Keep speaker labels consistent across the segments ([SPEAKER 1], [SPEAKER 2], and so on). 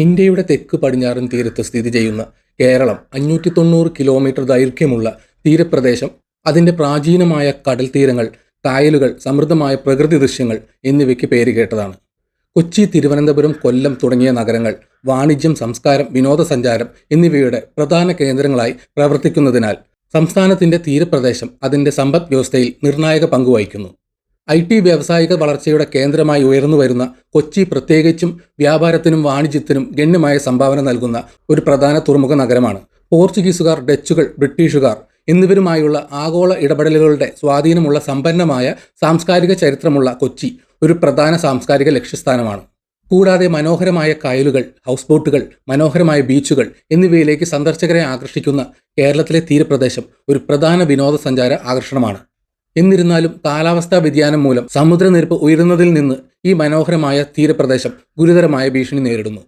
[SPEAKER 1] ഇന്ത്യയുടെ തെക്ക് പടിഞ്ഞാറൻ തീരത്ത് സ്ഥിതി ചെയ്യുന്ന കേരളം 590 കിലോമീറ്റർ ദൈർഘ്യമുള്ള തീരപ്രദേശം, അതിൻ്റെ പ്രാചീനമായ കടൽ തീരങ്ങൾ, കായലുകൾ, സമൃദ്ധമായ പ്രകൃതി ദൃശ്യങ്ങൾ എന്നിവയ്ക്ക് പേരുകേട്ടതാണ്. കൊച്ചി, തിരുവനന്തപുരം, കൊല്ലം തുടങ്ങിയ നഗരങ്ങൾ വാണിജ്യം, സംസ്കാരം, വിനോദസഞ്ചാരം എന്നിവയുടെ പ്രധാന കേന്ദ്രങ്ങളായി പ്രവർത്തിക്കുന്നതിനാൽ സംസ്ഥാനത്തിൻ്റെ തീരപ്രദേശം അതിൻ്റെ സമ്പദ് വ്യവസ്ഥയിൽ നിർണായക പങ്കുവഹിക്കുന്നു. IT വ്യാവസായിക വളർച്ചയുടെ കേന്ദ്രമായി ഉയർന്നുവരുന്ന കൊച്ചി പ്രത്യേകിച്ചും വ്യാപാരത്തിനും വാണിജ്യത്തിനും ഗണ്യമായ സംഭാവന നൽകുന്ന ഒരു പ്രധാന തുറമുഖ നഗരമാണ്. പോർച്ചുഗീസുകാർ, ഡച്ചുകൾ, ബ്രിട്ടീഷുകാർ എന്നിവരുമായുള്ള ആഗോള ഇടപെടലുകളുടെ സ്വാധീനമുള്ള സമ്പന്നമായ സാംസ്കാരിക ചരിത്രമുള്ള കൊച്ചി ഒരു പ്രധാന സാംസ്കാരിക ലക്ഷ്യസ്ഥാനമാണ്. കൂടാതെ മനോഹരമായ കായലുകൾ, ഹൗസ് ബോട്ടുകൾ, മനോഹരമായ ബീച്ചുകൾ എന്നിവയിലേക്ക് സന്ദർശകരെ ആകർഷിക്കുന്ന കേരളത്തിലെ തീരപ്രദേശം ഒരു പ്രധാന വിനോദസഞ്ചാര ആകർഷണമാണ്. എന്നിരുന്നാലും കാലാവസ്ഥാ വ്യതിയാനം മൂലം സമുദ്രനിരപ്പ് ഉയരുന്നതിൽ നിന്ന് ഈ മനോഹരമായ തീരപ്രദേശം ഗുരുതരമായ ഭീഷണി നേരിടുന്നു.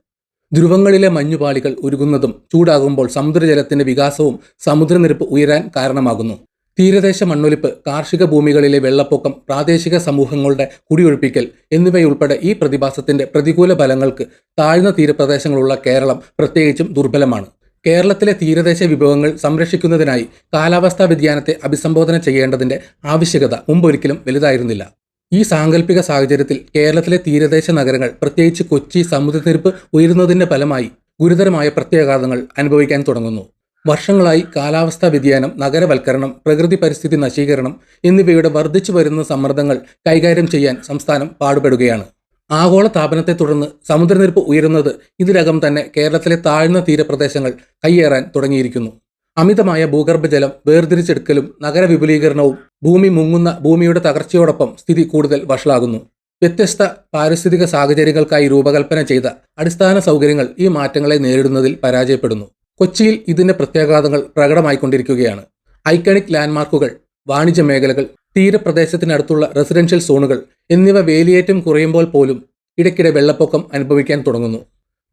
[SPEAKER 1] ധ്രുവങ്ങളിലെ മഞ്ഞുപാളികൾ ഉരുകുന്നതും ചൂടാകുമ്പോൾ സമുദ്രജലത്തിന്റെ വികാസവും സമുദ്രനിരപ്പ് ഉയരാൻ കാരണമാകുന്നു. തീരദേശ മണ്ണൊലിപ്പ്, കാർഷിക ഭൂമികളിലെ വെള്ളപ്പൊക്കം, പ്രാദേശിക സമൂഹങ്ങളുടെ കുടിയൊഴിപ്പിക്കൽ എന്നിവയുൾപ്പെടെ ഈ പ്രതിഭാസത്തിന്റെ പ്രതികൂല ഫലങ്ങൾക്ക് താഴ്ന്ന തീരപ്രദേശങ്ങളുള്ള കേരളം പ്രത്യേകിച്ചും ദുർബലമാണ്. കേരളത്തിലെ തീരദേശ വിഭവങ്ങൾ സംരക്ഷിക്കുന്നതിനായി കാലാവസ്ഥാ വ്യതിയാനത്തെ അഭിസംബോധന ചെയ്യേണ്ടതിൻ്റെ ആവശ്യകത മുമ്പൊരിക്കലും വലുതായിരുന്നില്ല. ഈ സാങ്കല്പിക സാഹചര്യത്തിൽ കേരളത്തിലെ തീരദേശ നഗരങ്ങൾ, പ്രത്യേകിച്ച് കൊച്ചി, സമുദ്രനിരപ്പ് ഉയരുന്നതിൻ്റെ ഫലമായി ഗുരുതരമായ പ്രത്യാഘാതങ്ങൾ അനുഭവിക്കാൻ തുടങ്ങുന്നു. വർഷങ്ങളായി കാലാവസ്ഥാ വ്യതിയാനം, നഗരവൽക്കരണം, പ്രകൃതി പരിസ്ഥിതി നശീകരണം എന്നിവയുടെ വർദ്ധിച്ചു വരുന്ന സമ്മർദ്ദങ്ങൾ കൈകാര്യം ചെയ്യാൻ സംസ്ഥാനം പാടുപെടുകയാണ്. ആഗോള താപനത്തെ തുടർന്ന് സമുദ്രനിരപ്പ് ഉയരുന്നത് ഇതിനകം തന്നെ കേരളത്തിലെ താഴ്ന്ന തീരപ്രദേശങ്ങൾ കയ്യേറാൻ തുടങ്ങിയിരിക്കുന്നു. അമിതമായ ഭൂഗർഭജലം വേർതിരിച്ചെടുക്കലും നഗരവിപുലീകരണവും ഭൂമി മുങ്ങുന്ന ഭൂമിയുടെ തകർച്ചയോടൊപ്പം സ്ഥിതി കൂടുതൽ വഷളാകുന്നു. വ്യത്യസ്ത പാരിസ്ഥിതിക സാഹചര്യങ്ങൾക്കായി രൂപകൽപ്പന ചെയ്ത അടിസ്ഥാന സൗകര്യങ്ങൾ ഈ മാറ്റങ്ങളെ നേരിടുന്നതിൽ പരാജയപ്പെടുന്നു. കൊച്ചിയിൽ ഇതിൻ്റെ പ്രത്യാഘാതങ്ങൾ പ്രകടമായിക്കൊണ്ടിരിക്കുകയാണ്. ഐക്കണിക് ലാൻഡ്മാർക്കുകൾ, വാണിജ്യ മേഖലകൾ, തീരപ്രദേശത്തിനടുത്തുള്ള റെസിഡൻഷ്യൽ സോണുകൾ എന്നിവ വേലിയേറ്റം കുറയുമ്പോൾ പോലും ഇടയ്ക്കിടെ വെള്ളപ്പൊക്കം അനുഭവിക്കാൻ തുടങ്ങുന്നു.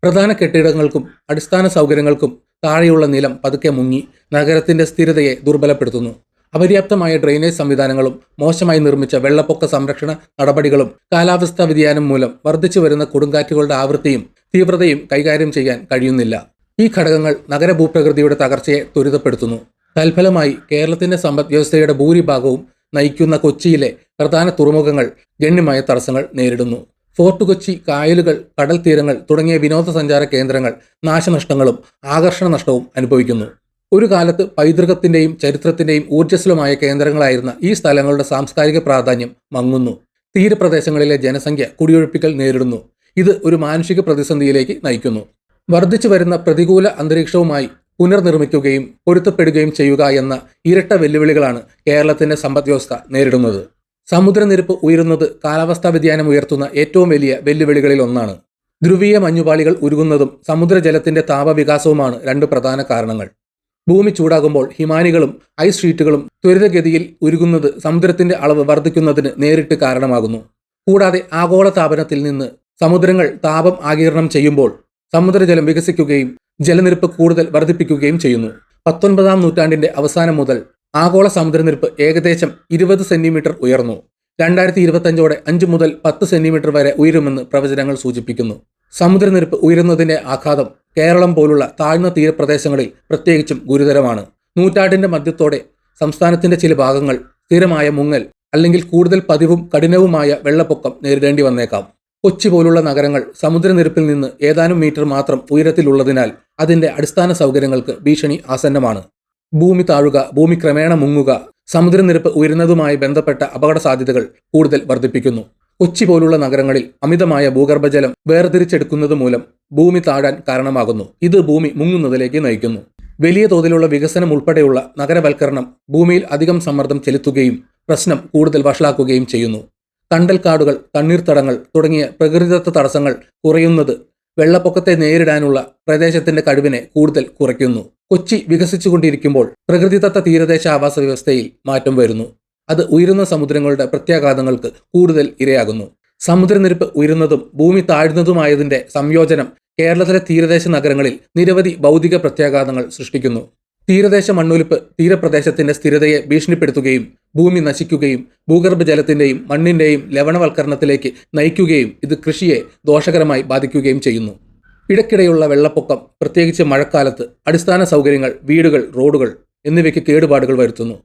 [SPEAKER 1] പ്രധാന കെട്ടിടങ്ങൾക്കും അടിസ്ഥാന സൗകര്യങ്ങൾക്കും താഴെയുള്ള നിലം പതുക്കെ മുങ്ങി നഗരത്തിൻ്റെ സ്ഥിരതയെ ദുർബലപ്പെടുത്തുന്നു. അപര്യാപ്തമായ ഡ്രെയിനേജ് സംവിധാനങ്ങളും മോശമായി നിർമ്മിച്ച വെള്ളപ്പൊക്ക സംരക്ഷണ നടപടികളും കാലാവസ്ഥാ വ്യതിയാനം മൂലം വർദ്ധിച്ചു വരുന്ന കൊടുങ്കാറ്റുകളുടെ ആവൃത്തിയും തീവ്രതയും കൈകാര്യം ചെയ്യാൻ കഴിയുന്നില്ല. ഈ ഘടകങ്ങൾ നഗരഭൂപ്രകൃതിയുടെ തകർച്ചയെ ത്വരിതപ്പെടുത്തുന്നു. തൽഫലമായി കേരളത്തിൻ്റെ സമ്പദ് വ്യവസ്ഥയുടെ ഭൂരിഭാഗവും നയിക്കുന്ന കൊച്ചിയിലെ പ്രധാന തുറമുഖങ്ങൾ ഗണ്യമായ തടസ്സങ്ങൾ നേരിടുന്നു. ഫോർട്ട് കൊച്ചി, കായലുകൾ, കടൽ തീരങ്ങൾ തുടങ്ങിയ വിനോദസഞ്ചാര കേന്ദ്രങ്ങൾ നാശനഷ്ടങ്ങളും ആകർഷണ നഷ്ടവും അനുഭവിക്കുന്നു. ഒരു കാലത്ത് പൈതൃകത്തിൻ്റെയും ചരിത്രത്തിൻ്റെയും ഊർജ്ജസ്വലമായ കേന്ദ്രങ്ങളായിരുന്ന ഈ സ്ഥലങ്ങളുടെ സാംസ്കാരിക പ്രാധാന്യം മങ്ങുന്നു. തീരപ്രദേശങ്ങളിലെ ജനസംഖ്യ കുടിയൊഴിപ്പിക്കൽ നേരിടുന്നു. ഇത് ഒരു മാനുഷിക പ്രതിസന്ധിയിലേക്ക് നയിക്കുന്നു. വർദ്ധിച്ചു വരുന്ന പ്രതികൂല അന്തരീക്ഷവുമായി പുനർനിർമ്മിക്കുകയും പൊരുത്തപ്പെടുകയും ചെയ്യുക എന്ന ഇരട്ട വെല്ലുവിളികളാണ് കേരളത്തിൻ്റെ സമ്പദ്വ്യവസ്ഥ നേരിടുന്നത്. സമുദ്രനിരപ്പ് ഉയരുന്നത് കാലാവസ്ഥാ വ്യതിയാനം ഉയർത്തുന്ന ഏറ്റവും വലിയ വെല്ലുവിളികളിൽ ഒന്നാണ്. ധ്രുവീയ മഞ്ഞുപാളികൾ ഉരുകുന്നതും സമുദ്രജലത്തിന്റെ താപവികാസവുമാണ് രണ്ട് പ്രധാന കാരണങ്ങൾ. ഭൂമി ചൂടാകുമ്പോൾ ഹിമാനികളും ഐസ് ഷീറ്റുകളും ത്വരിതഗതിയിൽ ഉരുകുന്നത് സമുദ്രത്തിന്റെ അളവ് വർദ്ധിക്കുന്നതിന് നേരിട്ട് കാരണമാകുന്നു. കൂടാതെ ആഗോള താപനത്തിൽ നിന്ന് സമുദ്രങ്ങൾ താപം ആഗിരണം ചെയ്യുമ്പോൾ സമുദ്രജലം വികസിക്കുകയും ജലനിരപ്പ് കൂടുതൽ വർദ്ധിപ്പിക്കുകയും ചെയ്യുന്നു. 19-ാം നൂറ്റാണ്ടിന്റെ അവസാനം മുതൽ ആഗോള സമുദ്രനിരപ്പ് ഏകദേശം 20 സെന്റിമീറ്റർ ഉയർന്നു. 2025ഓടെ 5 മുതൽ 10 സെന്റിമീറ്റർ വരെ ഉയരുമെന്ന് പ്രവചനങ്ങൾ സൂചിപ്പിക്കുന്നു. സമുദ്രനിരപ്പ് ഉയരുന്നതിന്റെ ആഘാതം കേരളം പോലുള്ള താഴ്ന്ന തീരപ്രദേശങ്ങളിൽ പ്രത്യേകിച്ചും ഗുരുതരമാണ്. നൂറ്റാണ്ടിന്റെ മധ്യത്തോടെ സംസ്ഥാനത്തിന്റെ ചില ഭാഗങ്ങൾ സ്ഥിരമായ മുങ്ങൽ അല്ലെങ്കിൽ കൂടുതൽ പതിവും കഠിനവുമായ വെള്ളപ്പൊക്കം നേരിടേണ്ടി വന്നേക്കാം. കൊച്ചി പോലുള്ള നഗരങ്ങൾ സമുദ്രനിരപ്പിൽ നിന്ന് ഏതാനും മീറ്റർ മാത്രം ഉയരത്തിലുള്ളതിനാൽ അതിൻ്റെ അടിസ്ഥാന സൗകര്യങ്ങൾക്ക് ഭീഷണി ആസന്നമാണ്. ഭൂമി താഴുക, ഭൂമി ക്രമേണ മുങ്ങുക, സമുദ്രനിരപ്പ് ഉയരുന്നതുമായി ബന്ധപ്പെട്ട അപകട സാധ്യതകൾ കൂടുതൽ വർദ്ധിപ്പിക്കുന്നു. കൊച്ചി പോലുള്ള നഗരങ്ങളിൽ അമിതമായ ഭൂഗർഭജലം വേർതിരിച്ചെടുക്കുന്നത് മൂലം ഭൂമി താഴാൻ കാരണമാകുന്നു. ഇത് ഭൂമി മുങ്ങുന്നതിലേക്ക് നയിക്കുന്നു. വലിയ തോതിലുള്ള വികസനം ഉൾപ്പെടെയുള്ള നഗരവൽക്കരണം ഭൂമിയിൽ അധികം സമ്മർദ്ദം ചെലുത്തുകയും പ്രശ്നം കൂടുതൽ വഷളാക്കുകയും ചെയ്യുന്നു. കണ്ടൽക്കാടുകൾ, തണ്ണീർത്തടങ്ങൾ തുടങ്ങിയ പ്രകൃതിദത്ത തടസ്സങ്ങൾ കുറയുന്നത് വെള്ളപ്പൊക്കത്തെ നേരിടാനുള്ള പ്രദേശത്തിന്റെ കഴിവിനെ കൂടുതൽ കുറയ്ക്കുന്നു. കൊച്ചി വികസിച്ചുകൊണ്ടിരിക്കുമ്പോൾ പ്രകൃതിദത്ത തീരദേശ ആവാസ വ്യവസ്ഥയിൽ മാറ്റം വരുന്നു. അത് ഉയരുന്ന സമുദ്രങ്ങളുടെ പ്രത്യാഘാതങ്ങൾക്ക് കൂടുതൽ ഇരയാകുന്നു. സമുദ്രനിരപ്പ് ഉയരുന്നതും ഭൂമി താഴ്ന്നതുമായതിന്റെ സംയോജനം കേരളത്തിലെ തീരദേശ നഗരങ്ങളിൽ നിരവധി ഭൗതിക പ്രത്യാഘാതങ്ങൾ സൃഷ്ടിക്കുന്നു. തീരദേശ മണ്ണൊലിപ്പ് തീരപ്രദേശത്തിന്റെ സ്ഥിരതയെ ഭീഷണിപ്പെടുത്തുകയും ഭൂമി നശിക്കുകയും ഭൂഗർഭജലത്തിന്റെയും മണ്ണിന്റെയും ലവണവൽക്കരണത്തിലേക്ക് നയിക്കുകയും ഇത് കൃഷിയെ ദോഷകരമായി ബാധിക്കുകയും ചെയ്യുന്നു. ഇടയ്ക്കിടെയുള്ള വെള്ളപ്പൊക്കം, പ്രത്യേകിച്ച് മഴക്കാലത്ത് അടിസ്ഥാന സൗകര്യങ്ങൾ, വീടുകൾ, റോഡുകൾ എന്നിവയ്ക്ക് കേടുപാടുകൾ വരുത്തുന്നു.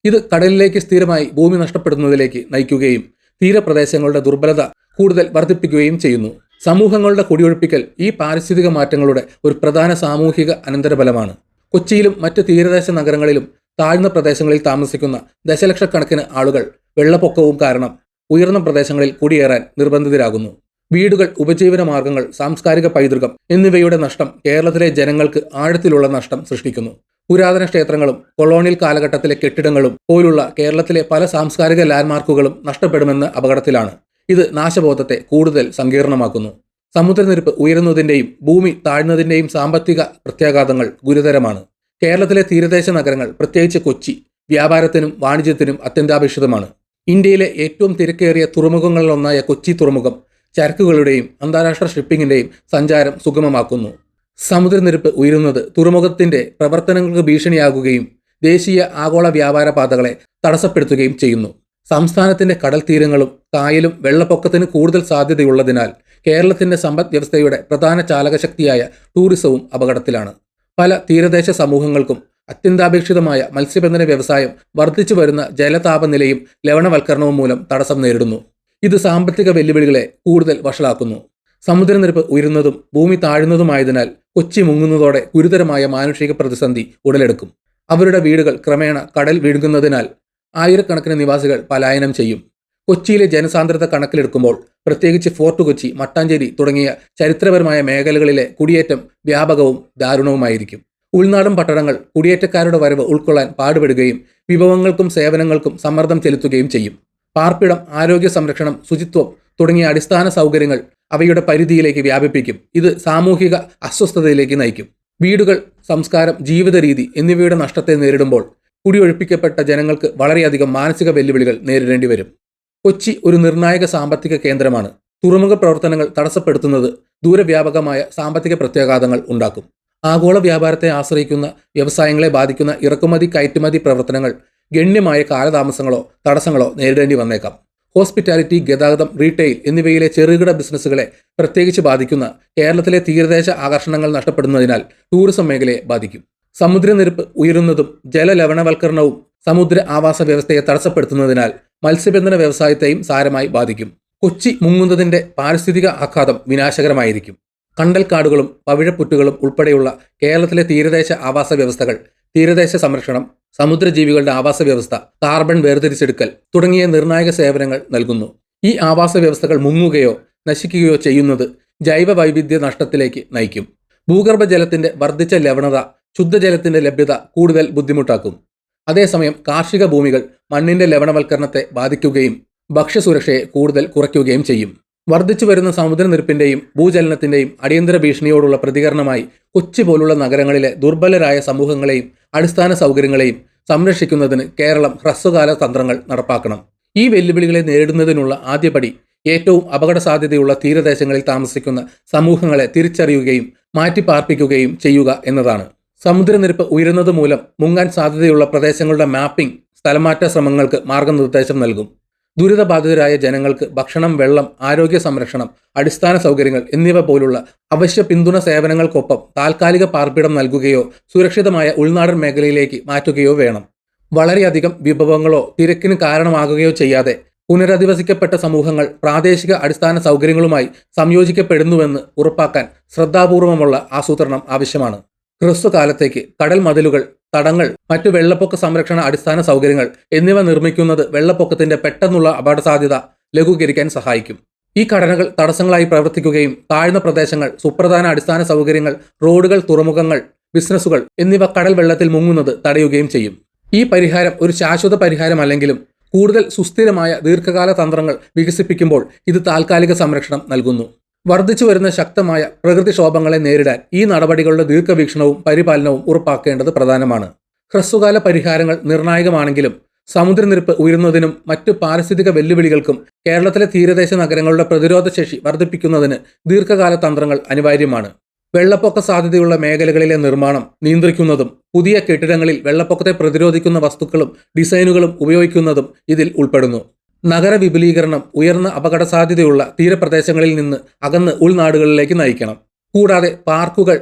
[SPEAKER 1] ഇത് കടലിലേക്ക് സ്ഥിരമായി ഭൂമി നഷ്ടപ്പെടുന്നതിലേക്ക് നയിക്കുകയും തീരപ്രദേശങ്ങളുടെ ദുർബലത കൂടുതൽ വർദ്ധിപ്പിക്കുകയും ചെയ്യുന്നു. സമൂഹങ്ങളുടെ കുടിയൊഴിപ്പിക്കൽ ഈ പാരിസ്ഥിതിക മാറ്റങ്ങളുടെ ഒരു പ്രധാന സാമൂഹിക അനന്തരഫലമാണ്. കൊച്ചിയിലും മറ്റ് തീരദേശ നഗരങ്ങളിലും താഴ്ന്ന പ്രദേശങ്ങളിൽ താമസിക്കുന്ന ദശലക്ഷക്കണക്കിന് ആളുകൾ വെള്ളപ്പൊക്കവും കാരണം ഉയർന്ന പ്രദേശങ്ങളിൽ കുടിയേറാൻ നിർബന്ധിതരാകുന്നു. വീടുകൾ, ഉപജീവന മാർഗങ്ങൾ, സാംസ്കാരിക പൈതൃകം എന്നിവയുടെ നഷ്ടം കേരളത്തിലെ ജനങ്ങൾക്ക് ആഴത്തിലുള്ള നഷ്ടം സൃഷ്ടിക്കുന്നു. പുരാതന ക്ഷേത്രങ്ങളും കൊളോണിയൽ കാലഘട്ടത്തിലെ കെട്ടിടങ്ങളും പോലുള്ള കേരളത്തിലെ പല സാംസ്കാരിക ലാൻഡ്മാർക്കുകളും നഷ്ടപ്പെടുമെന്ന അപകടത്തിലാണ്. ഇത് നാശബോധത്തെ കൂടുതൽ സങ്കീർണമാക്കുന്നു. സമുദ്രനിരപ്പ് ഉയരുന്നതിൻ്റെയും ഭൂമി താഴ്ന്നതിൻ്റെയും സാമ്പത്തിക പ്രത്യാഘാതങ്ങൾ ഗുരുതരമാണ്. കേരളത്തിലെ തീരദേശ നഗരങ്ങൾ, പ്രത്യേകിച്ച് കൊച്ചി, വ്യാപാരത്തിനും വാണിജ്യത്തിനും അത്യന്താപേക്ഷിതമാണ്. ഇന്ത്യയിലെ ഏറ്റവും തിരക്കേറിയ തുറമുഖങ്ങളിലൊന്നായ കൊച്ചി തുറമുഖം ചരക്കുകളുടെയും അന്താരാഷ്ട്ര ഷിപ്പിങ്ങിൻ്റെയും സഞ്ചാരം സുഗമമാക്കുന്നു. സമുദ്രനിരപ്പ് ഉയരുന്നത് തുറമുഖത്തിൻ്റെ പ്രവർത്തനങ്ങൾക്ക് ഭീഷണിയാകുകയും ദേശീയ ആഗോള വ്യാപാര പാതകളെ തടസ്സപ്പെടുത്തുകയും ചെയ്യുന്നു. സംസ്ഥാനത്തിൻ്റെ കടൽ തീരങ്ങളും കായലും വെള്ളപ്പൊക്കത്തിന് കൂടുതൽ സാധ്യതയുള്ളതിനാൽ കേരളത്തിൻ്റെ സമ്പദ് വ്യവസ്ഥയുടെ പ്രധാന ചാലകശക്തിയായ ടൂറിസവും അപകടത്തിലാണ്. പല തീരദേശ സമൂഹങ്ങൾക്കും അത്യന്താപേക്ഷിതമായ മത്സ്യബന്ധന വ്യവസായം വർദ്ധിച്ചു വരുന്ന ജലതാപനിലയും ലവണവൽക്കരണവും മൂലം തടസ്സം നേരിടുന്നു. ഇത് സാമ്പത്തിക വെല്ലുവിളികളെ കൂടുതൽ വഷളാക്കുന്നു. സമുദ്രനിരപ്പ് ഉയരുന്നതും ഭൂമി താഴുന്നതുമായതിനാൽ കൊച്ചി മുങ്ങുന്നതോടെ ഗുരുതരമായ മാനുഷിക പ്രതിസന്ധി ഉടലെടുക്കും. അവരുടെ വീടുകൾ ക്രമേണ കടൽ വിഴുങ്ങുന്നതിനാൽ ആയിരക്കണക്കിന് നിവാസികൾ പലായനം ചെയ്യും. കൊച്ചിയിലെ ജനസാന്ദ്രത കണക്കിലെടുക്കുമ്പോൾ പ്രത്യേകിച്ച് ഫോർട്ട് കൊച്ചി, മട്ടാഞ്ചേരി തുടങ്ങിയ ചരിത്രപരമായ മേഖലകളിലെ കുടിയേറ്റം വ്യാപകവും ദാരുണവുമായിരിക്കും. ഉൾനാടൻ പട്ടണങ്ങൾ കുടിയേറ്റക്കാരുടെ വരവ് ഉൾക്കൊള്ളാൻ പാടുപെടുകയും വിഭവങ്ങൾക്കും സേവനങ്ങൾക്കും സമ്മർദ്ദം ചെലുത്തുകയും ചെയ്യും. പാർപ്പിടം, ആരോഗ്യ സംരക്ഷണം, ശുചിത്വം തുടങ്ങിയ അടിസ്ഥാന സൗകര്യങ്ങൾ അവയുടെ പരിധിയിലേക്ക് വ്യാപിപ്പിക്കും. ഇത് സാമൂഹിക അസ്വസ്ഥതയിലേക്ക് നയിക്കും. വീടുകൾ, സംസ്കാരം, ജീവിത രീതി എന്നിവയുടെ നഷ്ടത്തെ നേരിടുമ്പോൾ കുടിയൊഴിപ്പിക്കപ്പെട്ട ജനങ്ങൾക്ക് വളരെയധികം മാനസിക വെല്ലുവിളികൾ നേരിടേണ്ടി വരും. കൊച്ചി ഒരു നിർണായക സാമ്പത്തിക കേന്ദ്രമാണ്. തുറമുഖ പ്രവർത്തനങ്ങൾ തടസ്സപ്പെടുത്തുന്നത് ദൂരവ്യാപകമായ സാമ്പത്തിക പ്രത്യാഘാതങ്ങൾ ഉണ്ടാക്കും. ആഗോള വ്യാപാരത്തെ ആശ്രയിക്കുന്ന വ്യവസായങ്ങളെ ബാധിക്കുന്ന ഇറക്കുമതി, കയറ്റുമതി പ്രവർത്തനങ്ങൾ ഗണ്യമായ കാലതാമസങ്ങളോ തടസ്സങ്ങളോ നേരിടേണ്ടി വന്നേക്കാം. ഹോസ്പിറ്റാലിറ്റി, ഗതാഗതം, റീറ്റെയിൽ എന്നിവയിലെ ചെറുകിട ബിസിനസ്സുകളെ പ്രത്യേകിച്ച് ബാധിക്കുന്ന കേരളത്തിലെ തീരദേശ ആകർഷണങ്ങൾ നഷ്ടപ്പെടുന്നതിനാൽ ടൂറിസം മേഖലയെ ബാധിക്കും. സമുദ്രനിരപ്പ് ഉയരുന്നതും ജലലവണവൽക്കരണവും സമുദ്ര ആവാസ വ്യവസ്ഥയെ തടസ്സപ്പെടുത്തുന്നതിനാൽ മത്സ്യബന്ധന വ്യവസായത്തെയും സാരമായി ബാധിക്കും. കൊച്ചി മുങ്ങുന്നതിൻ്റെ പാരിസ്ഥിതിക ആഘാതം വിനാശകരമായിരിക്കും. കണ്ടൽക്കാടുകളും പവിഴപ്പുറ്റുകളും ഉൾപ്പെടെയുള്ള കേരളത്തിലെ തീരദേശ ആവാസ വ്യവസ്ഥകൾ, തീരദേശ സംരക്ഷണം, സമുദ്രജീവികളുടെ ആവാസ വ്യവസ്ഥ, കാർബൺ വേർതിരിച്ചെടുക്കൽ തുടങ്ങിയ നിർണായക സേവനങ്ങൾ നൽകുന്നു. ഈ ആവാസ വ്യവസ്ഥകൾ മുങ്ങുകയോ നശിക്കുകയോ ചെയ്യുന്നത് ജൈവ വൈവിധ്യ നഷ്ടത്തിലേക്ക് നയിക്കും. ഭൂഗർഭജലത്തിൻ്റെ വർദ്ധിച്ച ലവണത ശുദ്ധജലത്തിൻ്റെ ലഭ്യത കൂടുതൽ ബുദ്ധിമുട്ടാക്കും. അതേസമയം കാർഷിക ഭൂമികൾ മണ്ണിൻ്റെ ലവണവൽക്കരണത്തെ ബാധിക്കുകയും ഭക്ഷ്യസുരക്ഷയെ കൂടുതൽ കുറയ്ക്കുകയും ചെയ്യും. വർദ്ധിച്ചു വരുന്ന സമുദ്രനിരപ്പിൻ്റെയും ഭൂചലനത്തിൻ്റെയും അടിയന്തര ഭീഷണിയോടുള്ള പ്രതികരണമായി കൊച്ചി പോലുള്ള നഗരങ്ങളിലെ ദുർബലരായ സമൂഹങ്ങളെയും അടിസ്ഥാന സൗകര്യങ്ങളെയും സംരക്ഷിക്കുന്നതിന് കേരളം ഹ്രസ്വകാല തന്ത്രങ്ങൾ നടപ്പാക്കണം. ഈ വെല്ലുവിളികളെ നേരിടുന്നതിനുള്ള ആദ്യപടി ഏറ്റവും അപകട സാധ്യതയുള്ള തീരദേശങ്ങളിൽ താമസിക്കുന്ന സമൂഹങ്ങളെ തിരിച്ചറിയുകയും മാറ്റിപ്പാർപ്പിക്കുകയും ചെയ്യുക എന്നതാണ്. സമുദ്രനിരപ്പ് ഉയരുന്നത് മൂലം മുങ്ങാൻ സാധ്യതയുള്ള പ്രദേശങ്ങളുടെ മാപ്പിംഗ് സ്ഥലമാറ്റ ശ്രമങ്ങൾക്ക് മാർഗനിർദ്ദേശം നൽകും. ദുരിതബാധിതരായ ജനങ്ങൾക്ക് ഭക്ഷണം, വെള്ളം, ആരോഗ്യ സംരക്ഷണം, അടിസ്ഥാന സൗകര്യങ്ങൾ എന്നിവ പോലുള്ള അവശ്യ പിന്തുണ സേവനങ്ങൾക്കൊപ്പം താൽക്കാലിക പാർപ്പിടം നൽകുകയോ സുരക്ഷിതമായ ഉൾനാടൻ മേഖലയിലേക്ക് മാറ്റുകയോ വേണം. വളരെയധികം വിഭവങ്ങളോ തിരക്കിന് കാരണമാകുകയോ ചെയ്യാതെ പുനരധിവസിക്കപ്പെട്ട സമൂഹങ്ങൾ പ്രാദേശിക അടിസ്ഥാന സൗകര്യങ്ങളുമായി സംയോജിക്കപ്പെടുന്നുവെന്ന് ഉറപ്പാക്കാൻ ശ്രദ്ധാപൂർവമുള്ള ആസൂത്രണം ആവശ്യമാണ്. ഹ്രസ്വകാലത്തേക്ക് കടൽ മതിലുകൾ, തടങ്ങൾ, മറ്റു വെള്ളപ്പൊക്ക സംരക്ഷണ അടിസ്ഥാന സൗകര്യങ്ങൾ എന്നിവ നിർമ്മിക്കുന്നത് വെള്ളപ്പൊക്കത്തിന്റെ പെട്ടെന്നുള്ള അപകടസാധ്യത ലഘൂകരിക്കാൻ സഹായിക്കും. ഈ ഘടനകൾ തടസ്സങ്ങളായി പ്രവർത്തിക്കുകയും താഴ്ന്ന പ്രദേശങ്ങൾ, സുപ്രധാന അടിസ്ഥാന സൗകര്യങ്ങൾ, റോഡുകൾ, തുറമുഖങ്ങൾ, ബിസിനസ്സുകൾ എന്നിവ കടൽ വെള്ളത്തിൽ മുങ്ങുന്നത് തടയുകയും ചെയ്യും. ഈ പരിഹാരം ഒരു ശാശ്വത പരിഹാരമല്ലെങ്കിലും കൂടുതൽ സുസ്ഥിരമായ ദീർഘകാല തന്ത്രങ്ങൾ വികസിപ്പിക്കുമ്പോൾ ഇത് താൽക്കാലിക സംരക്ഷണം നൽകുന്നു. വർദ്ധിച്ചു വരുന്ന ശക്തമായ പ്രകൃതിക്ഷോഭങ്ങളെ നേരിടാൻ ഈ നടപടികളുടെ ദീർഘവീക്ഷണവും പരിപാലനവും ഉറപ്പാക്കേണ്ടത് പ്രധാനമാണ്. ഹ്രസ്വകാല പരിഹാരങ്ങൾ നിർണായകമാണെങ്കിലും സമുദ്രനിരപ്പ് ഉയരുന്നതിനും മറ്റു പാരിസ്ഥിതിക വെല്ലുവിളികൾക്കും കേരളത്തിലെ തീരദേശ നഗരങ്ങളുടെ പ്രതിരോധശേഷി വർദ്ധിപ്പിക്കുന്നതിന് ദീർഘകാല തന്ത്രങ്ങൾ അനിവാര്യമാണ്. വെള്ളപ്പൊക്ക സാധ്യതയുള്ള മേഖലകളിലെ നിർമ്മാണം നിയന്ത്രിക്കുന്നതും പുതിയ കെട്ടിടങ്ങളിൽ വെള്ളപ്പൊക്കത്തെ പ്രതിരോധിക്കുന്ന വസ്തുക്കളും ഡിസൈനുകളും ഉപയോഗിക്കുന്നതും ഇതിൽ ഉൾപ്പെടുന്നു. നഗര വിപുലീകരണം ഉയർന്ന അപകടസാധ്യതയുള്ള തീരപ്രദേശങ്ങളിൽ നിന്ന് അകന്ന് ഉൾനാടുകളിലേക്ക് നയിക്കണം. കൂടാതെ പാർക്കുകൾ,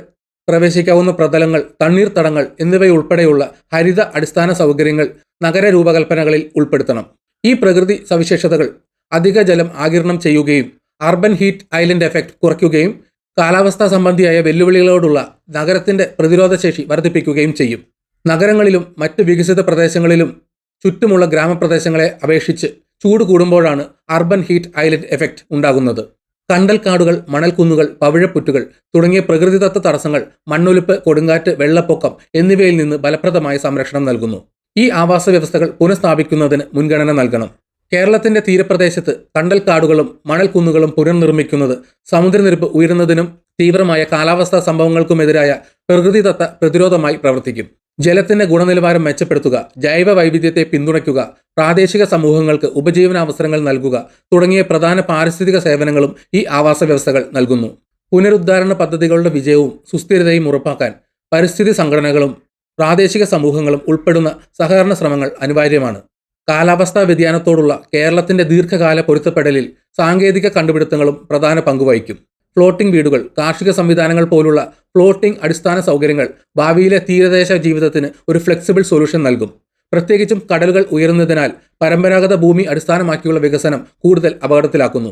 [SPEAKER 1] പ്രവേശിക്കാവുന്ന പ്രതലങ്ങൾ, തണ്ണീർത്തടങ്ങൾ എന്നിവയുൾപ്പെടെയുള്ള ഹരിത അടിസ്ഥാന സൗകര്യങ്ങൾ നഗര രൂപകൽപ്പനകളിൽ ഉൾപ്പെടുത്തണം. ഈ പ്രകൃതി സവിശേഷതകൾ അധിക ജലം ആഗിരണം ചെയ്യുകയും അർബൻ ഹീറ്റ് ഐലൻഡ് എഫക്റ്റ് കുറയ്ക്കുകയും കാലാവസ്ഥാ സംബന്ധിയായ വെല്ലുവിളികളോടുള്ള നഗരത്തിന്റെ പ്രതിരോധശേഷി വർദ്ധിപ്പിക്കുകയും ചെയ്യും. നഗരങ്ങളിലും മറ്റ് വികസിത പ്രദേശങ്ങളിലും ചുറ്റുമുള്ള ഗ്രാമപ്രദേശങ്ങളെ അപേക്ഷിച്ച് ചൂട് കൂടുമ്പോഴാണ് അർബൻ ഹീറ്റ് ഐലൻഡ് എഫക്റ്റ് ഉണ്ടാകുന്നത്. കണ്ടൽക്കാടുകൾ, മണൽക്കുന്നുകൾ, പവിഴപ്പുറ്റുകൾ തുടങ്ങിയ പ്രകൃതിദത്ത തടസ്സങ്ങൾ മണ്ണൊലിപ്പ്, കൊടുങ്കാറ്റ്, വെള്ളപ്പൊക്കം എന്നിവയിൽ നിന്ന് ഫലപ്രദമായ സംരക്ഷണം നൽകുന്നു. ഈ ആവാസ വ്യവസ്ഥകൾ പുനഃസ്ഥാപിക്കുന്നതിന് മുൻഗണന നൽകണം. കേരളത്തിന്റെ തീരപ്രദേശത്ത് കണ്ടൽക്കാടുകളും മണൽക്കുന്നുകളും പുനർനിർമ്മിക്കുന്നത് സമുദ്രനിരപ്പ് ഉയരുന്നതിനും തീവ്രമായ കാലാവസ്ഥാ സംഭവങ്ങൾക്കുമെതിരായ പ്രകൃതിദത്ത പ്രതിരോധമായി പ്രവർത്തിക്കും. ജലത്തിന്റെ ഗുണനിലവാരം മെച്ചപ്പെടുത്തുക, ജൈവ വൈവിധ്യത്തെ പിന്തുണയ്ക്കുക, പ്രാദേശിക സമൂഹങ്ങൾക്ക് ഉപജീവനാവസരങ്ങൾ നൽകുക തുടങ്ങിയ പ്രധാന പാരിസ്ഥിതിക സേവനങ്ങളും ഈ ആവാസ വ്യവസ്ഥകൾ നൽകുന്നു. പുനരുദ്ധാരണ പദ്ധതികളുടെ വിജയവും സുസ്ഥിരതയും ഉറപ്പാക്കാൻ പരിസ്ഥിതി സംഘടനകളും പ്രാദേശിക സമൂഹങ്ങളും ഉൾപ്പെടുന്ന സഹകരണ ശ്രമങ്ങൾ അനിവാര്യമാണ്. കാലാവസ്ഥാ വ്യതിയാനത്തോടുള്ള കേരളത്തിന്റെ ദീർഘകാല പൊരുത്തപ്പെടലിൽ സാങ്കേതിക കണ്ടുപിടുത്തങ്ങളും പ്രധാന പങ്കുവഹിക്കും. ഫ്ലോട്ടിംഗ് വീടുകൾ, കാർഷിക സംവിധാനങ്ങൾ പോലുള്ള ഫ്ലോട്ടിംഗ് അടിസ്ഥാന സൗകര്യങ്ങൾ ഭാവിയിലെ തീരദേശ ജീവിതത്തിന് ഒരു ഫ്ലെക്സിബിൾ സൊല്യൂഷൻ നൽകും. പ്രത്യേകിച്ചും കടലുകൾ ഉയരുന്നതിനാൽ പരമ്പരാഗത ഭൂമി അടിസ്ഥാനമാക്കിയുള്ള വികസനം കൂടുതൽ അപകടത്തിലാക്കുന്നു.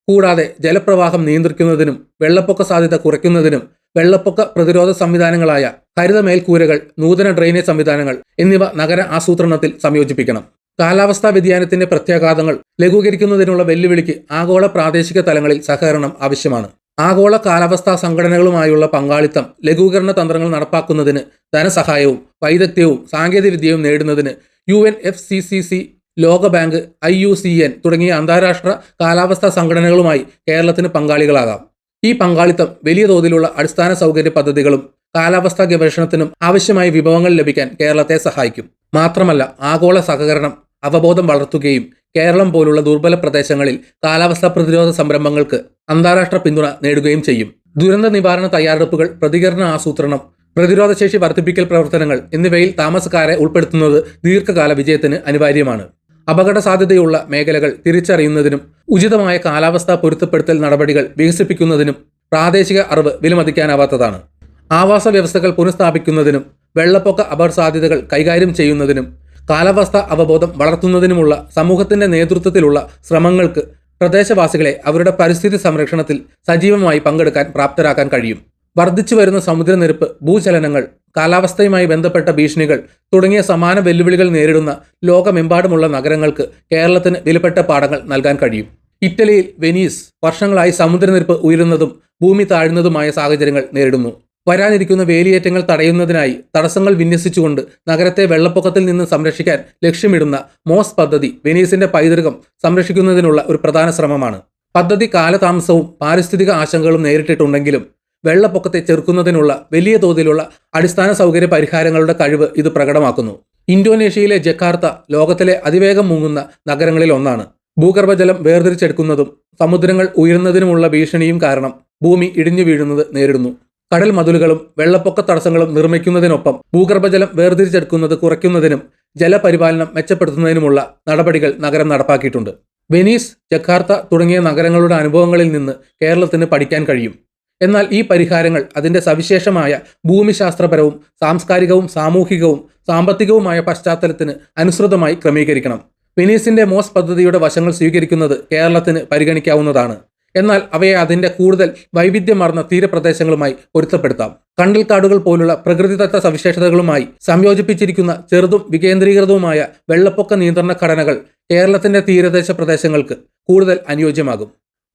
[SPEAKER 1] കൂടാതെ ജലപ്രവാഹം നിയന്ത്രിക്കുന്നതിനും വെള്ളപ്പൊക്ക സാധ്യത കുറയ്ക്കുന്നതിനും വെള്ളപ്പൊക്ക പ്രതിരോധ സംവിധാനങ്ങളായ ഹരിത മേൽക്കൂരകൾ, നൂതന ഡ്രെയിനേജ് സംവിധാനങ്ങൾ എന്നിവ നഗര ആസൂത്രണത്തിൽ സംയോജിപ്പിക്കണം. കാലാവസ്ഥാ വ്യതിയാനത്തിന്റെ പ്രത്യാഘാതങ്ങൾ ലഘൂകരിക്കുന്നതിനുള്ള വെല്ലുവിളിക്ക് ആഗോള പ്രാദേശിക തലങ്ങളിൽ സഹകരണം ആവശ്യമാണ്. ആഗോള കാലാവസ്ഥാ സംഘടനകളുമായുള്ള പങ്കാളിത്തം ലഘൂകരണ തന്ത്രങ്ങൾ നടപ്പാക്കുന്നതിന് ധനസഹായവും വൈദഗ്ധ്യവും സാങ്കേതികവിദ്യയും നേടുന്നതിന് UNFCCC, ലോകബാങ്ക്, IUCN തുടങ്ങിയ അന്താരാഷ്ട്ര കാലാവസ്ഥാ സംഘടനകളുമായി കേരളത്തിന് പങ്കാളികളാകാം. ഈ പങ്കാളിത്തം വലിയ തോതിലുള്ള അടിസ്ഥാന സൗകര്യ പദ്ധതികളും കാലാവസ്ഥാ ഗവേഷണത്തിനും ആവശ്യമായ വിഭവങ്ങൾ ലഭിക്കാൻ കേരളത്തെ സഹായിക്കും. മാത്രമല്ല, ആഗോള സഹകരണം അവബോധം വളർത്തുകയും കേരളം പോലുള്ള ദുർബല പ്രദേശങ്ങളിൽ കാലാവസ്ഥാ പ്രതിരോധ സംരംഭങ്ങൾക്ക് അന്താരാഷ്ട്ര പിന്തുണ നേടുകയും ചെയ്യും. ദുരന്ത നിവാരണ തയ്യാറെടുപ്പുകൾ, പ്രതികരണ ആസൂത്രണം, പ്രതിരോധശേഷി വർദ്ധിപ്പിക്കൽ പ്രവർത്തനങ്ങൾ എന്നിവയിൽ താമസക്കാരെ ഉൾപ്പെടുത്തുന്നത് ദീർഘകാല വിജയത്തിന് അനിവാര്യമാണ്. അപകട സാധ്യതയുള്ള മേഖലകൾ തിരിച്ചറിയുന്നതിനും ഉചിതമായ കാലാവസ്ഥാ പൊരുത്തപ്പെടുത്തൽ നടപടികൾ വികസിപ്പിക്കുന്നതിനും പ്രാദേശിക അറിവ് വിലമതിക്കാനാവാത്തതാണ്. ആവാസ വ്യവസ്ഥകൾ പുനഃസ്ഥാപിക്കുന്നതിനും വെള്ളപ്പൊക്ക അപകടസാധ്യതകൾ കൈകാര്യം ചെയ്യുന്നതിനും കാലാവസ്ഥാ അവബോധം വളർത്തുന്നതിനുമുള്ള സമൂഹത്തിന്റെ നേതൃത്വത്തിലുള്ള ശ്രമങ്ങൾക്ക് പ്രദേശവാസികളെ അവരുടെ പരിസ്ഥിതി സംരക്ഷണത്തിൽ സജീവമായി പങ്കെടുക്കാൻ പ്രാപ്തരാക്കാൻ കഴിയും. വർദ്ധിച്ചു വരുന്ന സമുദ്രനിരപ്പ്, ഭൂചലനങ്ങൾ, കാലാവസ്ഥയുമായി ബന്ധപ്പെട്ട ഭീഷണികൾ തുടങ്ങിയ സമാന വെല്ലുവിളികൾ നേരിടുന്ന ലോകമെമ്പാടുമുള്ള നഗരങ്ങൾക്ക് കേരളത്തിന് വിലപ്പെട്ട പാഠങ്ങൾ നൽകാൻ കഴിയും. ഇറ്റലിയിൽ വെനീസ് വർഷങ്ങളായി സമുദ്രനിരപ്പ് ഉയരുന്നതും ഭൂമി താഴുന്നതുമായ സാഹചര്യങ്ങൾ നേരിടുന്നു. വരാനിരിക്കുന്ന വേലിയേറ്റങ്ങൾ തടയുന്നതിനായി തടസ്സങ്ങൾ വിന്യസിച്ചുകൊണ്ട് നഗരത്തെ വെള്ളപ്പൊക്കത്തിൽ നിന്ന് സംരക്ഷിക്കാൻ ലക്ഷ്യമിടുന്ന മോസ് പദ്ധതി വെനീസിന്റെ പൈതൃകം സംരക്ഷിക്കുന്നതിനുള്ള ഒരു പ്രധാന ശ്രമമാണ്. പദ്ധതി കാലതാമസവും പാരിസ്ഥിതിക ആശങ്കകളും നേരിട്ടിട്ടുണ്ടെങ്കിലും വെള്ളപ്പൊക്കത്തെ ചെറുക്കുന്നതിനുള്ള വലിയ തോതിലുള്ള അടിസ്ഥാന സൗകര്യ പരിഹാരങ്ങളുടെ കഴിവ് ഇത് പ്രകടമാക്കുന്നു. ഇന്തോനേഷ്യയിലെ ജക്കാർത്ത ലോകത്തിലെ അതിവേഗം മുങ്ങുന്ന നഗരങ്ങളിൽ ഒന്നാണ്. ഭൂഗർഭജലം വേർതിരിച്ചെടുക്കുന്നതും സമുദ്രങ്ങൾ ഉയരുന്നതിനുമുള്ള ഭീഷണിയും കാരണം ഭൂമി ഇടിഞ്ഞു വീഴുന്നത് നേരിടുന്നു. കടൽ മതിലുകളും വെള്ളപ്പൊക്ക തടസ്സങ്ങളും നിർമ്മിക്കുന്നതിനൊപ്പം ഭൂഗർഭജലം വേർതിരിച്ചെടുക്കുന്നത് കുറയ്ക്കുന്നതിനും ജലപരിപാലനം മെച്ചപ്പെടുത്തുന്നതിനുമുള്ള നടപടികൾ നഗരം നടപ്പാക്കിയിട്ടുണ്ട്. വെനീസ്, ജക്കാർത്ത തുടങ്ങിയ നഗരങ്ങളുടെ അനുഭവങ്ങളിൽ നിന്ന് കേരളത്തിന് പഠിക്കാൻ കഴിയും. എന്നാൽ ഈ പരിഹാരങ്ങൾ അതിൻ്റെ സവിശേഷമായ ഭൂമിശാസ്ത്രപരവും സാംസ്കാരികവും സാമൂഹികവും സാമ്പത്തികവുമായ പശ്ചാത്തലത്തിന് അനുസൃതമായി ക്രമീകരിക്കണം. വെനീസിന്റെ മോസ് പദ്ധതിയുടെ വശങ്ങൾ സ്വീകരിക്കുന്നത് കേരളത്തിന് പരിഗണിക്കാവുന്നതാണ്. എന്നാൽ അവയെ അതിൻ്റെ കൂടുതൽ വൈവിധ്യമാർന്ന തീരപ്രദേശങ്ങളുമായി പൊരുത്തപ്പെടുത്താം. കണ്ടൽക്കാടുകൾ പോലുള്ള പ്രകൃതിദത്ത സവിശേഷതകളുമായി സംയോജിപ്പിച്ചിരിക്കുന്ന ചെറുതും വികേന്ദ്രീകൃതവുമായ വെള്ളപ്പൊക്ക നിയന്ത്രണ ഘടനകൾ കേരളത്തിന്റെ തീരദേശ പ്രദേശങ്ങൾക്ക് കൂടുതൽ അനുയോജ്യമാകും.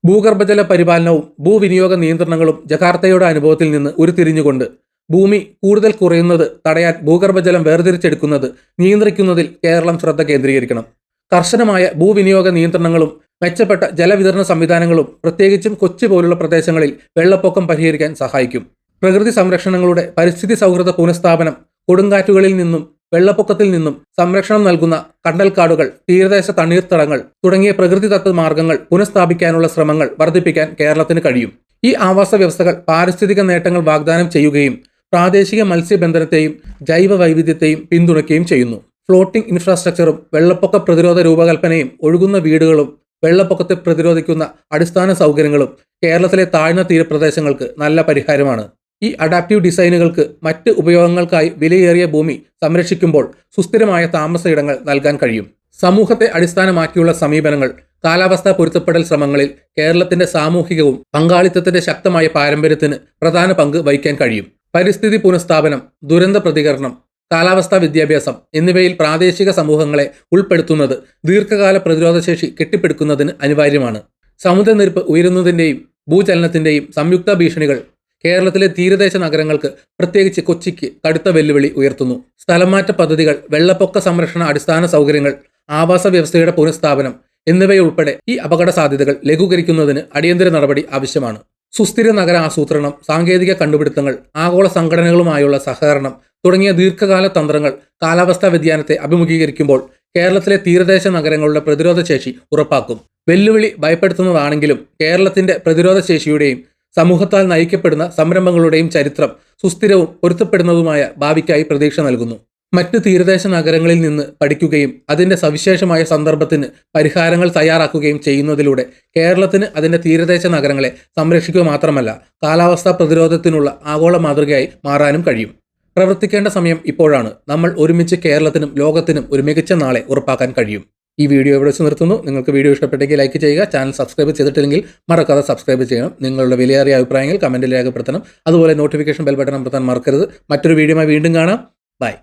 [SPEAKER 1] ഭൂഗർഭജല പരിപാലനവും ഭൂവിനിയോഗ നിയന്ത്രണങ്ങളും ജക്കാർത്തയുടെ അനുഭവത്തിൽ നിന്ന് ഉരുത്തിരിഞ്ഞുകൊണ്ട് ഭൂമി കൂടുതൽ കുറയുന്നത് തടയാൻ ഭൂഗർഭജലം വേർതിരിച്ചെടുക്കുന്നത് നിയന്ത്രിക്കുന്നതിൽ കേരളം ശ്രദ്ധ കേന്ദ്രീകരിക്കണം. കർശനമായ ഭൂവിനിയോഗ നിയന്ത്രണങ്ങളും മെച്ചപ്പെട്ട ജലവിതരണ സംവിധാനങ്ങളും പ്രത്യേകിച്ചും കൊച്ചി പോലുള്ള പ്രദേശങ്ങളിൽ വെള്ളപ്പൊക്കം പരിഹരിക്കാൻ സഹായിക്കും. പ്രകൃതി സംരക്ഷണങ്ങളുടെ പരിസ്ഥിതി സൗഹൃദ പുനഃസ്ഥാപനം, കൊടുങ്കാറ്റുകളിൽ നിന്നും വെള്ളപ്പൊക്കത്തിൽ നിന്നും സംരക്ഷണം നൽകുന്ന കണ്ടൽക്കാടുകൾ, തീരദേശ തണ്ണീർത്തടങ്ങൾ തുടങ്ങിയ പ്രകൃതിദത്ത മാർഗങ്ങൾ പുനഃസ്ഥാപിക്കാനുള്ള ശ്രമങ്ങൾ വർദ്ധിപ്പിക്കാൻ കേരളത്തിന് കഴിയും. ഈ ആവാസ വ്യവസ്ഥകൾ പാരിസ്ഥിതിക നേട്ടങ്ങൾ വാഗ്ദാനം ചെയ്യുകയും പ്രാദേശിക മത്സ്യബന്ധനത്തെയും ജൈവ വൈവിധ്യത്തെയും പിന്തുണയ്ക്കുകയും ചെയ്യുന്നു. ഫ്ലോട്ടിംഗ് ഇൻഫ്രാസ്ട്രക്ചറും വെള്ളപ്പൊക്ക പ്രതിരോധ രൂപകൽപ്പനയും ഒഴുകുന്ന വീടുകളും വെള്ളപ്പൊക്കത്തെ പ്രതിരോധിക്കുന്ന അടിസ്ഥാന സൗകര്യങ്ങളും കേരളത്തിലെ താഴ്ന്ന തീരപ്രദേശങ്ങൾക്ക് നല്ല പരിഹാരമാണ്. ഈ അഡാപ്റ്റീവ് ഡിസൈനുകൾക്ക് മറ്റ് ഉപയോഗങ്ങൾക്കായി വിലയേറിയ ഭൂമി സംരക്ഷിക്കുമ്പോൾ സുസ്ഥിരമായ താമസ ഇടങ്ങൾ നൽകാൻ കഴിയും. സമൂഹത്തെ അടിസ്ഥാനമാക്കിയുള്ള സമീപനങ്ങൾ കാലാവസ്ഥാ പൊരുത്തപ്പെടൽ ശ്രമങ്ങളിൽ കേരളത്തിന്റെ സാമൂഹികവും പങ്കാളിത്തത്തിന്റെ ശക്തമായ പാരമ്പര്യത്തിന് പ്രധാന പങ്ക് വഹിക്കാൻ കഴിയും. പരിസ്ഥിതി പുനഃസ്ഥാപനം, ദുരന്ത പ്രതികരണം, കാലാവസ്ഥാ വിദ്യാഭ്യാസം എന്നിവയിൽ പ്രാദേശിക സമൂഹങ്ങളെ ഉൾപ്പെടുത്തുന്നത് ദീർഘകാല പ്രതിരോധശേഷി കെട്ടിപ്പടുക്കുന്നതിന് അനിവാര്യമാണ്. സമുദ്രനിരപ്പ് ഉയരുന്നതിന്റെയും ഭൂചലനത്തിന്റെയും സംയുക്ത ഭീഷണികൾ കേരളത്തിലെ തീരദേശ നഗരങ്ങൾക്ക്, പ്രത്യേകിച്ച് കൊച്ചിക്ക് കടുത്ത വെല്ലുവിളി ഉയർത്തുന്നു. സ്ഥലംമാറ്റ പദ്ധതികൾ, വെള്ളപ്പൊക്ക സംരക്ഷണ അടിസ്ഥാന സൗകര്യങ്ങൾ, ആവാസ വ്യവസ്ഥയുടെ പുനഃസ്ഥാപനം എന്നിവയുൾപ്പെടെ ഈ അപകട സാധ്യതകൾ ലഘൂകരിക്കുന്നതിന് അടിയന്തര നടപടി ആവശ്യമാണ്. സുസ്ഥിര നഗര ആസൂത്രണം, സാങ്കേതിക കണ്ടുപിടുത്തങ്ങൾ, ആഗോള സംഘടനകളുമായുള്ള സഹകരണം തുടങ്ങിയ ദീർഘകാല തന്ത്രങ്ങൾ കാലാവസ്ഥാ വ്യതിയാനത്തെ അഭിമുഖീകരിക്കുമ്പോൾ കേരളത്തിലെ തീരദേശ നഗരങ്ങളുടെ പ്രതിരോധശേഷി ഉറപ്പാക്കും. വെല്ലുവിളി ഭയപ്പെടുത്തുന്നതാണെങ്കിലും കേരളത്തിന്റെ പ്രതിരോധശേഷിയുടെയും സമൂഹത്താൽ നയിക്കപ്പെടുന്ന സംരംഭങ്ങളുടെയും ചരിത്രം സുസ്ഥിരവും പൊരുത്തപ്പെടുന്നതുമായ ഭാവിക്കായി പ്രതീക്ഷ നൽകുന്നു. മറ്റ് തീരദേശ നഗരങ്ങളിൽ നിന്ന് പഠിക്കുകയും അതിൻ്റെ സവിശേഷമായ സന്ദർഭത്തിന് പരിഹാരങ്ങൾ തയ്യാറാക്കുകയും ചെയ്യുന്നതിലൂടെ കേരളത്തിന് അതിൻ്റെ തീരദേശ നഗരങ്ങളെ സംരക്ഷിക്കുക മാത്രമല്ല, കാലാവസ്ഥാ പ്രതിരോധത്തിനുള്ള ആഗോള മാതൃകയായി മാറാനും കഴിയും. പ്രവർത്തിക്കേണ്ട സമയം ഇപ്പോഴാണ്. നമ്മൾ ഒരുമിച്ച് കേരളത്തിനും ലോകത്തിനും ഒരു മികച്ച നാളെ ഉറപ്പാക്കാൻ കഴിയും. ഈ വീഡിയോ ഇവിടെ വെച്ച് നിർത്തുന്നു. നിങ്ങൾക്ക് വീഡിയോ ഇഷ്ടപ്പെട്ടെങ്കിൽ ലൈക്ക് ചെയ്യുക. ചാനൽ സബ്സ്ക്രൈബ് ചെയ്തിട്ടില്ലെങ്കിൽ മറക്കാതെ സബ്സ്ക്രൈബ് ചെയ്യണം. നിങ്ങളുടെ വിലയേറിയ അഭിപ്രായങ്ങൾ കമൻറ്റിൽ രേഖപ്പെടുത്തണം. അതുപോലെ നോട്ടിഫിക്കേഷൻ ബെൽ ബട്ടൺ അമർത്താൻ മറക്കരുത്. മറ്റൊരു വീഡിയോയുമായി വീണ്ടും കാണാം. ബൈ.